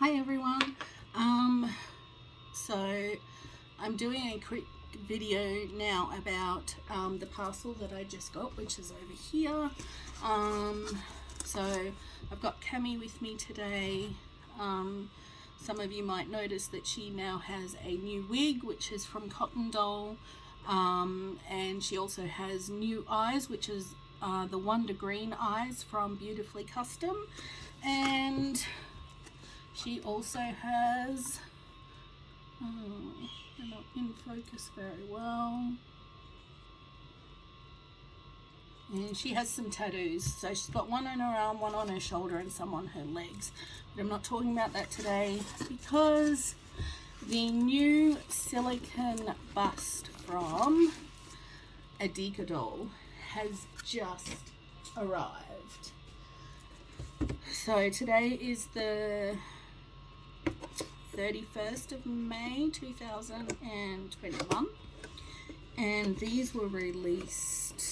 Hi everyone. So I'm doing a quick video now about the parcel that I just got, which is over here. So I've got Cami with me today. Some of you might notice that she now has a new wig, which is from Doll, and she also has new eyes, which is the Wonder Green eyes from Beautifully Custom, and she also has, they're not in focus very well, and she has some tattoos. So she's got one on her arm, one on her shoulder, and some on her legs. But I'm not talking about that today because the new silicone bust from Adyka Doll has just arrived. So today is the 31st of May 2021, and these were released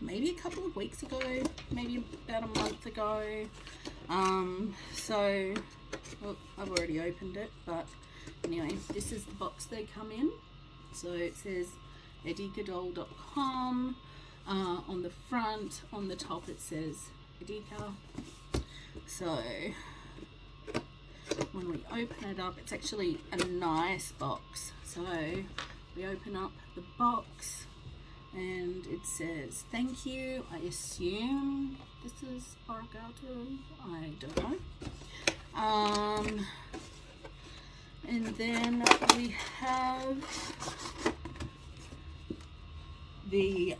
maybe a couple of weeks ago, maybe about a month ago. So well, I've already opened it, but anyway, this is the box they come in. So it says adykadoll.com on the front. On the top it says Adyka. So when we open it up, it's actually a nice box. So we open up the box and it says thank you. I assume this is arigato, I don't know. And then we have the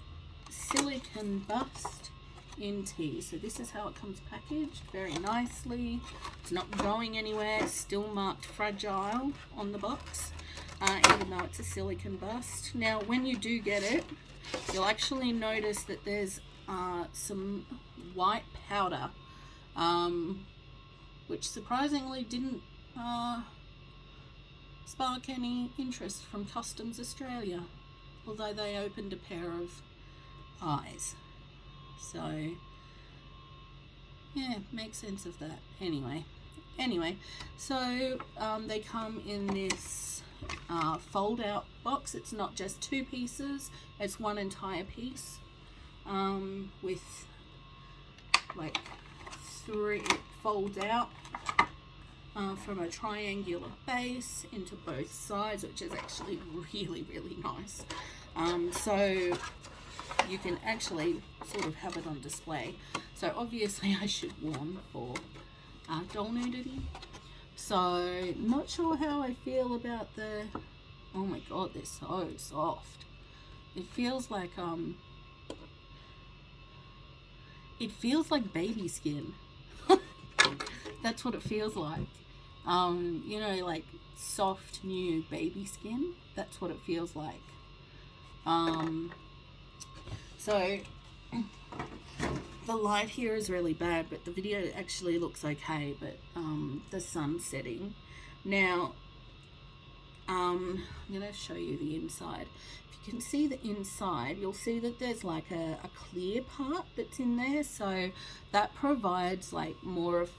silicone bust in tea. So this is how it comes packaged, very nicely. It's not going anywhere, still marked fragile on the box, even though it's a silicone bust. Now when you do get it, you'll actually notice that there's some white powder, which surprisingly didn't spark any interest from Customs Australia, although they opened a pair of eyes. So yeah, makes sense of that. Anyway, so they come in this fold out box. It's not just two pieces, it's one entire piece, with like three, it folds out from a triangular base into both sides, which is actually really nice. So you can actually sort of have it on display. So obviously I should warn for doll nudity. So not sure how I feel about the, oh my god, they're so soft. It feels like baby skin. That's what it feels like. You know, like soft new baby skin. That's what it feels like. So the light here is really bad, but the video actually looks okay, but the sun's setting. Now I'm going to show you the inside. If you can see the inside, you'll see that there's like a clear part that's in there, so that provides like more of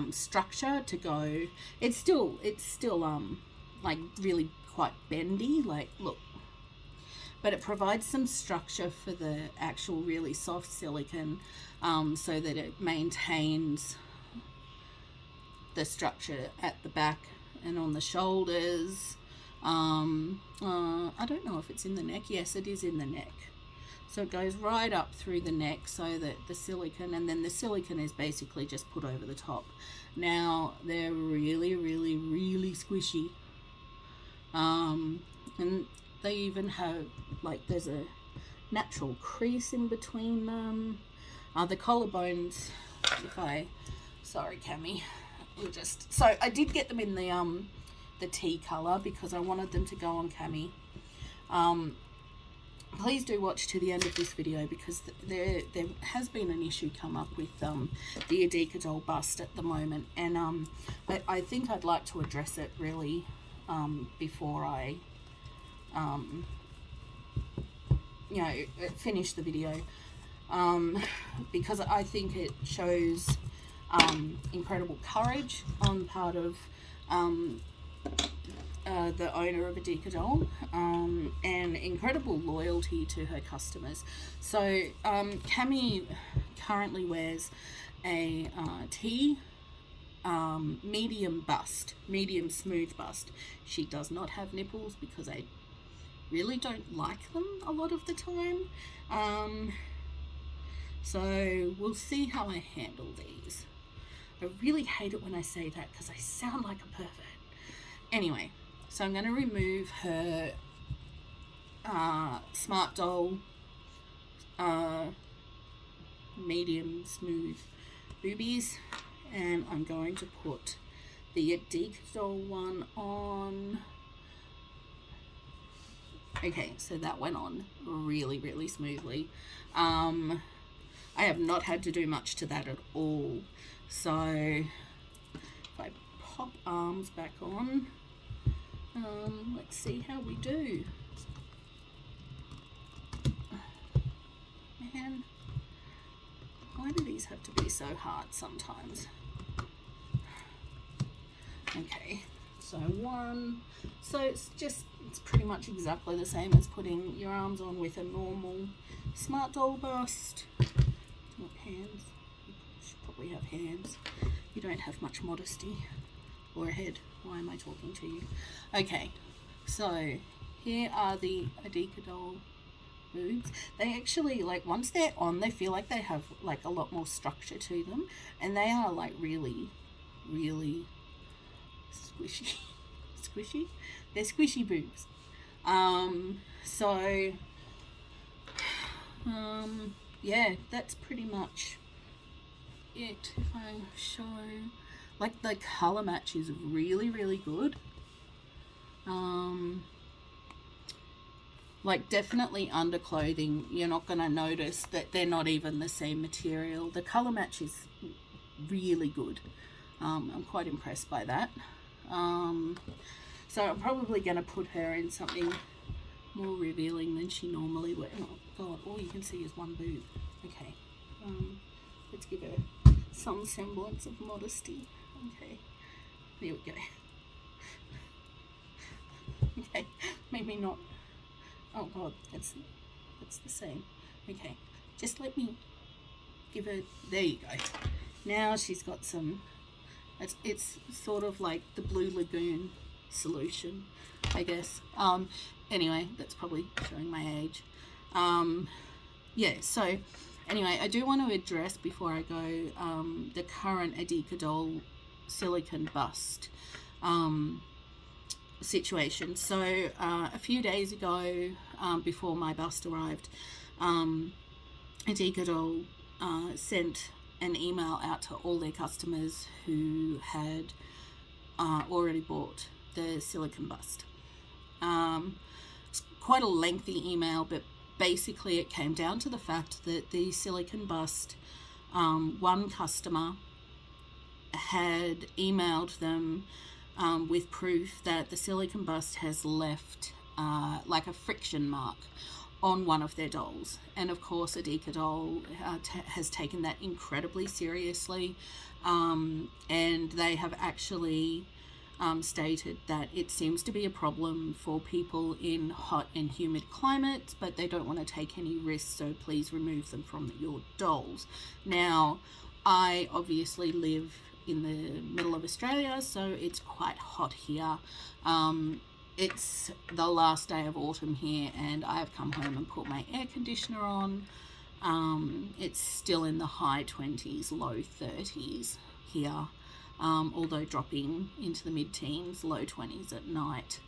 structure to go. It's still like really quite bendy, like look, but it provides some structure for the actual really soft silicone, so that it maintains the structure at the back and on the shoulders. I don't know if it's in the neck. Yes, it is in the neck. So it goes right up through the neck, so that the silicone, and then the silicone is basically just put over the top. Now they're really squishy, and they even have, like, there's a natural crease in between them. The collarbones, sorry Cami, so I did get them in the tea colour because I wanted them to go on Cami. Please do watch to the end of this video because there has been an issue come up with the Adyka Doll bust at the moment, and I think I'd like to address it really before I finish the video, because I think it shows incredible courage on part of the owner of Adyka Doll, and incredible loyalty to her customers. So Cami currently wears a T medium smooth bust. She does not have nipples because I really don't like them a lot of the time. So we'll see how I handle these. I really hate it when I say that because I sound like a pervert. Anyway, so I'm going to remove her Smartdoll medium smooth boobies, and I'm going to put the Adyka Doll one on. Okay, so that went on really, really smoothly. I have not had to do much to that at all. So if I pop arms back on, let's see how we do. Man, why do these have to be so hard sometimes? Okay, so one. So it's pretty much exactly the same as putting your arms on with a normal Smartdoll bust. Not hands. You should probably have hands. You don't have much modesty. Or a head. Why am I talking to you? Okay, so here are the Adyka Doll boobs. They actually, like, once they're on, they feel like they have like a lot more structure to them, and they are like really, really squishy. Squishy? They're squishy boobs. Yeah, that's pretty much it. If I show, like, the color match is really, really good. Like, definitely underclothing, you're not going to notice that they're not even the same material. The color match is really good. I'm quite impressed by that. So I'm probably going to put her in something more revealing than she normally would. Oh God, all you can see is one boob. Okay, let's give her some semblance of modesty. Okay, there we go. Okay, maybe not. Oh God, that's the same. Okay, just let me give her. There you go. Now she's got some. It's sort of like the Blue Lagoon solution, I guess. Anyway, that's probably showing my age. Yeah, so anyway, I do want to address before I go the current Adyka Doll silicone bust situation. So a few days ago, before my bust arrived, Adyka Doll sent an email out to all their customers who had already bought the silicone bust. It's quite a lengthy email, but basically it came down to the fact that the silicone bust, one customer had emailed them with proof that the silicone bust has left like a friction mark on one of their dolls, and of course Adyka Doll has taken that incredibly seriously, and they have actually stated that it seems to be a problem for people in hot and humid climates, but they don't want to take any risks, so please remove them from your dolls. Now, I obviously live in the middle of Australia, so it's quite hot here. It's the last day of autumn here, and I have come home and put my air conditioner on. It's still in the high 20s, low 30s here, although dropping into the mid-teens, low 20s at night.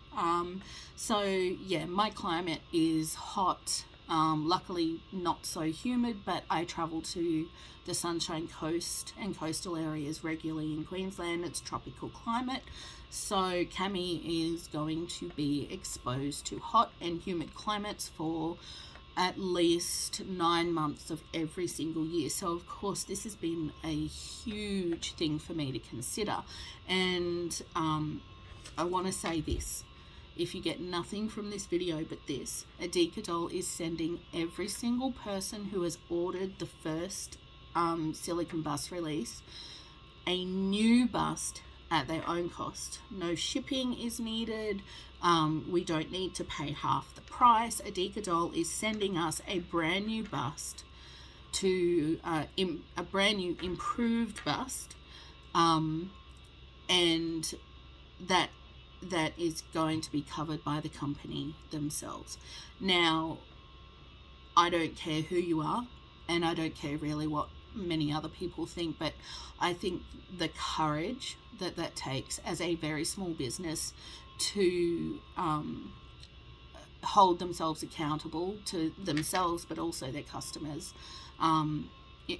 So yeah, my climate is hot. Luckily not so humid, but I travel to the Sunshine Coast and coastal areas regularly in Queensland. It's tropical climate, so Cami is going to be exposed to hot and humid climates for at least 9 months of every single year. So of course this has been a huge thing for me to consider, and I want to say this. If you get nothing from this video but this, Adyka Doll is sending every single person who has ordered the first silicone bust release a new bust at their own cost. No shipping is needed. We don't need to pay half the price. Adyka Doll is sending us a brand new bust to a brand new improved bust, and that is going to be covered by the company themselves. Now, I don't care who you are, and I don't care really what many other people think, but I think the courage that takes as a very small business to hold themselves accountable to themselves, but also their customers,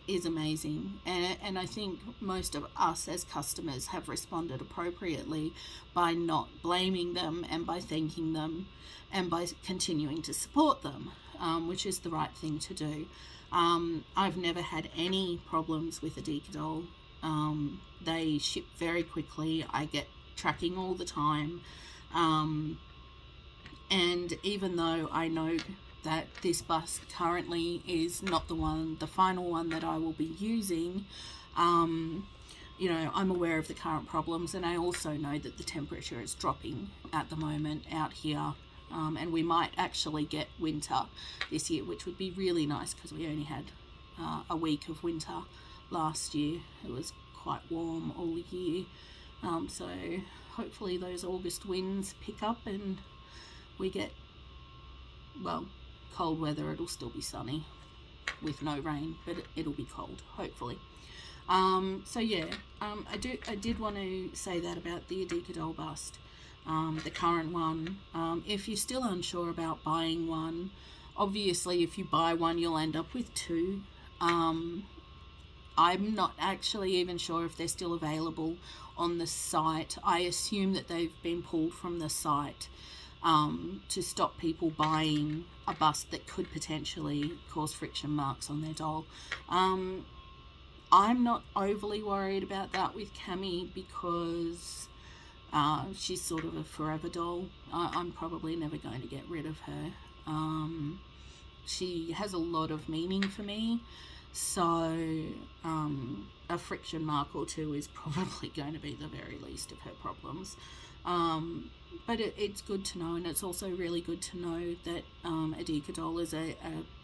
is amazing. And I think most of us as customers have responded appropriately by not blaming them, and by thanking them, and by continuing to support them, which is the right thing to do. I've never had any problems with Adyka Doll. They ship very quickly. I get tracking all the time. And even though I know that this bust currently is not the final one that I will be using, you know, I'm aware of the current problems, and I also know that the temperature is dropping at the moment out here. And we might actually get winter this year, which would be really nice, because we only had a week of winter last year. It was quite warm all year. So hopefully those August winds pick up and we get, well, cold weather. It'll still be sunny with no rain, but it'll be cold, hopefully. So yeah, I did want to say that about the Adyka Doll bust. The current one. If you're still unsure about buying one, obviously if you buy one you'll end up with two. I'm not actually even sure if they're still available on the site. I assume that they've been pulled from the site to stop people buying a bust that could potentially cause friction marks on their doll. I'm not overly worried about that with Cami, because she's sort of a forever doll. I'm probably never going to get rid of her. She has a lot of meaning for me, so a friction mark or two is probably going to be the very least of her problems. But it's good to know, and it's also really good to know that Adyka Doll is a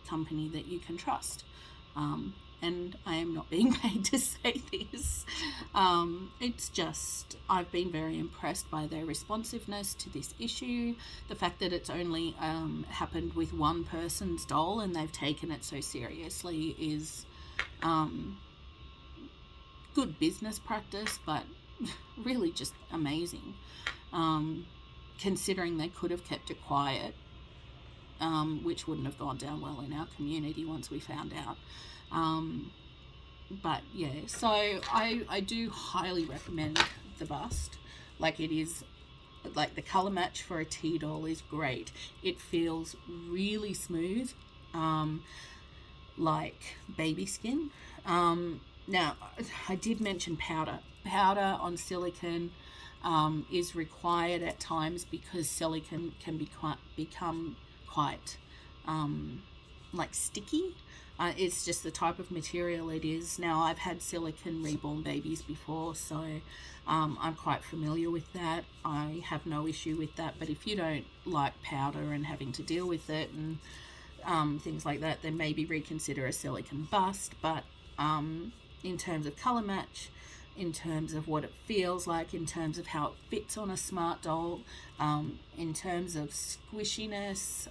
company that you can trust. And I am not being paid to say this. It's just, I've been very impressed by their responsiveness to this issue. The fact that it's only happened with one person's doll and they've taken it so seriously is good business practice, but really just amazing. Considering they could have kept it quiet, which wouldn't have gone down well in our community once we found out. But yeah, so I do highly recommend the bust. Like, it is, like, the color match for a tea doll is great. It feels really smooth, like baby skin. Now, I did mention powder on silicone is required at times, because silicone can become quite like sticky. It's just the type of material it is. Now, I've had silicone reborn babies before, so I'm quite familiar with that. I have no issue with that. But if you don't like powder and having to deal with it and things like that, then maybe reconsider a silicone bust. But in terms of color match, in terms of what it feels like, in terms of how it fits on a Smartdoll, in terms of squishiness,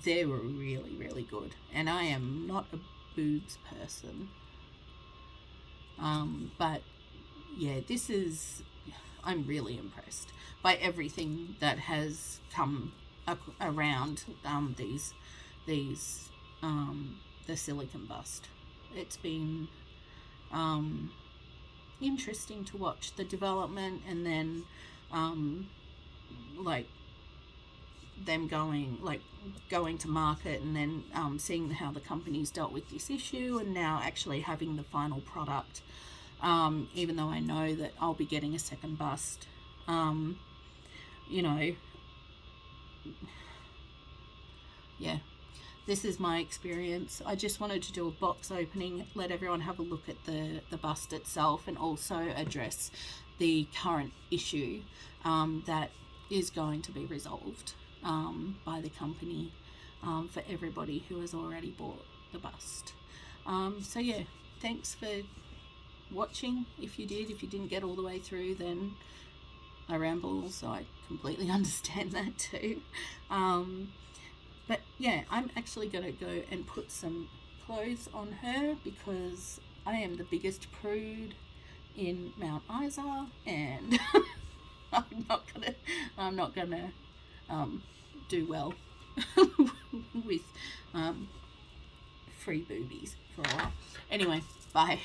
they were really, really good. And I am not a boobs person. But yeah, I'm really impressed by everything that has come around the silicone bust. It's been interesting to watch the development, and then like them going to market, and then seeing how the company's dealt with this issue, and now actually having the final product, even though I know that I'll be getting a second bust. You know, yeah, this is my experience. I just wanted to do a box opening, let everyone have a look at the bust itself, and also address the current issue that is going to be resolved by the company for everybody who has already bought the bust. So yeah, thanks for watching. If you didn't get all the way through, then I ramble, so I completely understand that too. But yeah, I'm actually going to go and put some clothes on her because I am the biggest prude in Mount Isa, and I'm not gonna do well with free boobies for a while. Anyway, bye.